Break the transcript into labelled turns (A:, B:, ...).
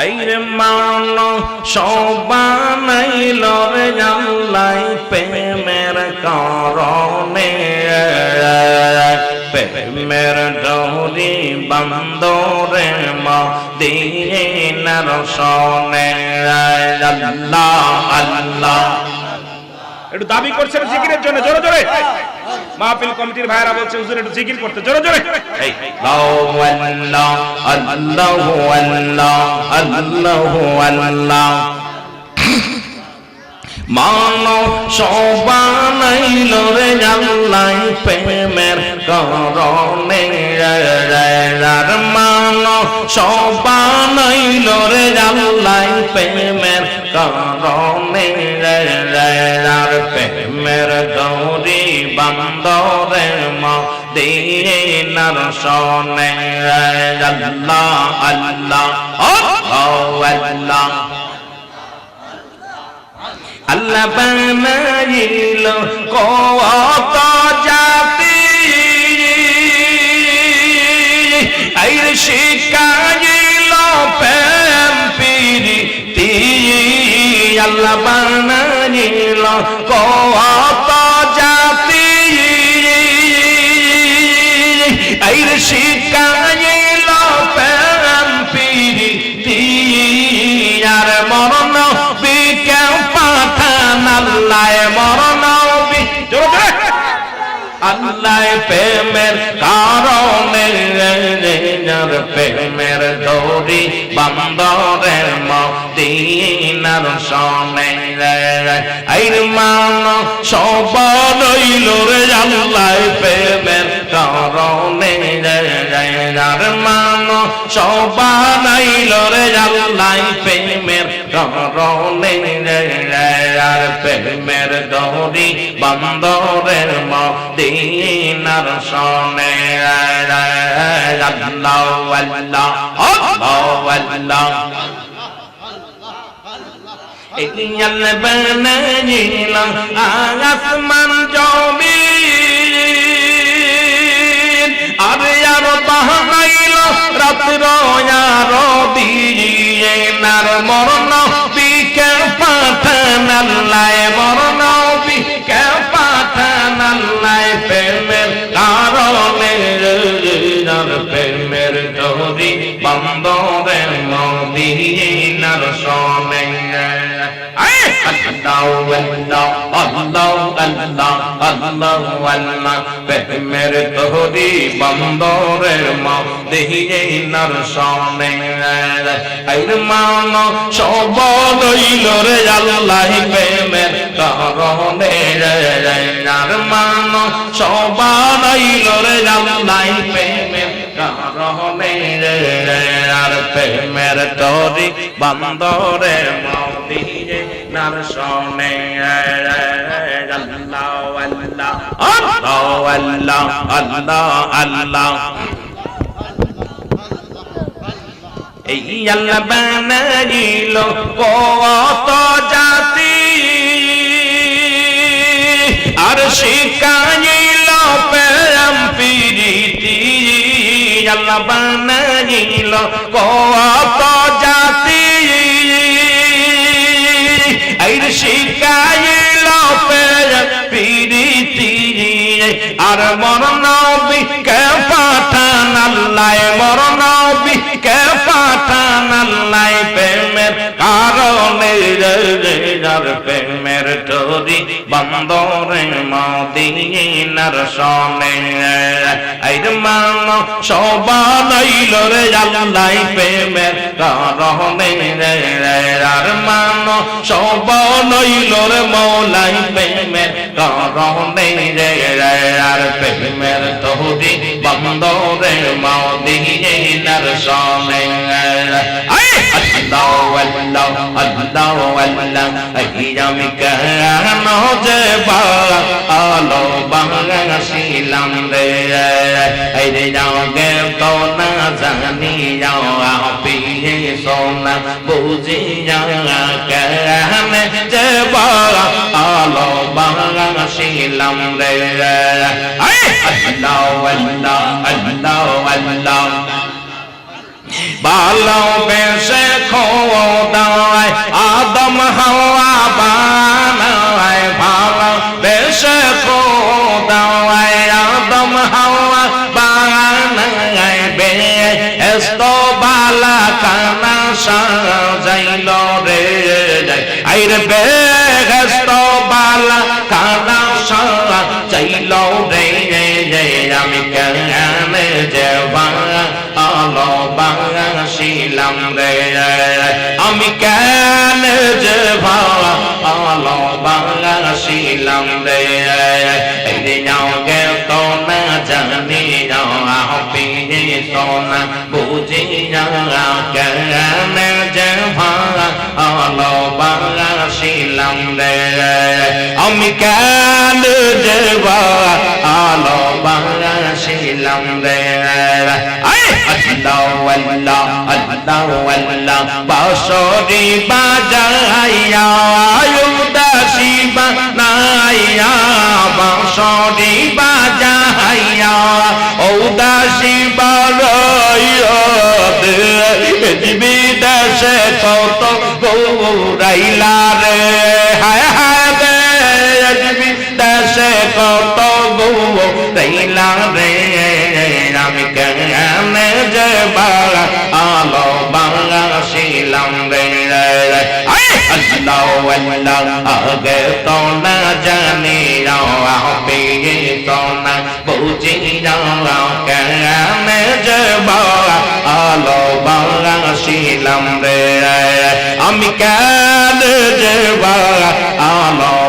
A: আইরে মানো সবানাইল রে আল্লাহ প্রেমের কারণে প্রেমের ডোরি বান্দরে মদিনার সনে আল্লাহ আল্লাহ একটু দাবি করছেন জিকিরের জন্য জোরে জোরে মাহফিল কমিটির ভাইরা বলছে হুজুর একটু জিকির করতে জোরে জোরে আল্লাহ আল্লাহু আল্লাহ আল্লাহু আল্লাহ মানো সবানাইল রে আল্লাহ প্রেমের কারণে আর মানো সবানাইল রে আল্লাহ প্রেমের কারণে আর প্রেমের ডোরি বান্দরে মদিনার সনে আল্লাহ আল্লাহ আল্লাহ আল্লাহ বানাইল কত জাতি আইরে শিখাইল প্রেম প্রীতি আল্লাহ বানাইল কত জাতি আইরে শিখাইল প্রেম প্রীতি আর মরণ বিকেও পাঠান আল্লাহ মরণ আল্লাহ প্রেমের কারণে প্রেমের ডোরি বান্দরের মদিনার সনে আইর মান সবানাইল রে আল্লাহ প্রেমের কারণে আর মান সবানাইল রে আল্লাহ প্রেমের কারণে আর প্রেমের ডোরি বান্দরের মদিনার সনে আল্লাহ আল্লাহ আল্লাহ ইয়াল বানাইল আসমান জমিন আর আর বানাইল রাত্র আর দিন আর মরণ বিকে পাঠান আল্লাহ মরণ বিকে পাঠান আল্লাহ প্রেমের কারণে প্রেমের ডোরি বান্দরে মদিনার সনে প্রেমের ডোরি বান্দরের মদিনার সনে আইর মান সবানাইল রে আল্লাহ প্রেমের কারণে আর মান সবানাইল রে আল্লাহ প্রেমের কারণে আর প্রেমের ডোরি বান্দরের মদিনার সনে আল্লাহ আল্লাহ আল্লাহ আল্লাহ আল্লাহ এই আল্লাহ বানাইল কত জাতি আর শিখাইল প্রেম প্রীতি আল্লাহ বানাইল কত জাতি আর শিখাইল প্রেম প্রীতি আর মরণ বিকে পাঠান আল্লাহ মরণ বিকে পাঠান আল্লাহ প্রেমের কারণে আর প্রেমের ডোরি বান্দরে মদিনার সনে আইর মান সবানাইল রে আল্লাহ প্রেমের কারণে আর মান সবানাইল রে মৌলাই প্রেমের কারণে আর প্রেমের ডোরি বান্দরে মদিনার সনে আল্লাহ আল্লাহ আল্লাহ আল্লাহ আমি কেন যে আলো বাংলাছিলাম রে রে যাওগে তো না জানি যাও পিয়ে সোনা বুঝি কেন যে আলো বাংলাছিলাম রে আল্লাহ আল্লাহ আল্লাহ আল্লাহ ভালোবেসে সাজাইল রে আইরে বেহেশত বালা খানা সাজাইল রে আমি কেমনে যে ভালোবাসিলাম রে আমি কেন যে ভালোবাসিলাম রে গে তো না জানি তো না বুঝি কেন যে ভালোবাসিলাম রে আমি কেন যে ভালোবাসিলাম রে আল্লাহ আল্লাহ আল্লাহ আল্লাহ বাঁশরি বাজাইয়া উদাসী বানাইয়া বাঁশরি বাজাইয়া উদাসী বানাইয়া বিদেশে কত গৌরাইলা রে হায় হায় রে বিদেশে কত গৌরাইলা রে আমি কেমনে যে আলো বাংলাশিলাম রে আল্লাহ আল্লাহ আগে তো না জানি পেয়ে তো না বুঝি কেমনে যে আলো বাংলাশিলাম রে আমি কেন যে আলো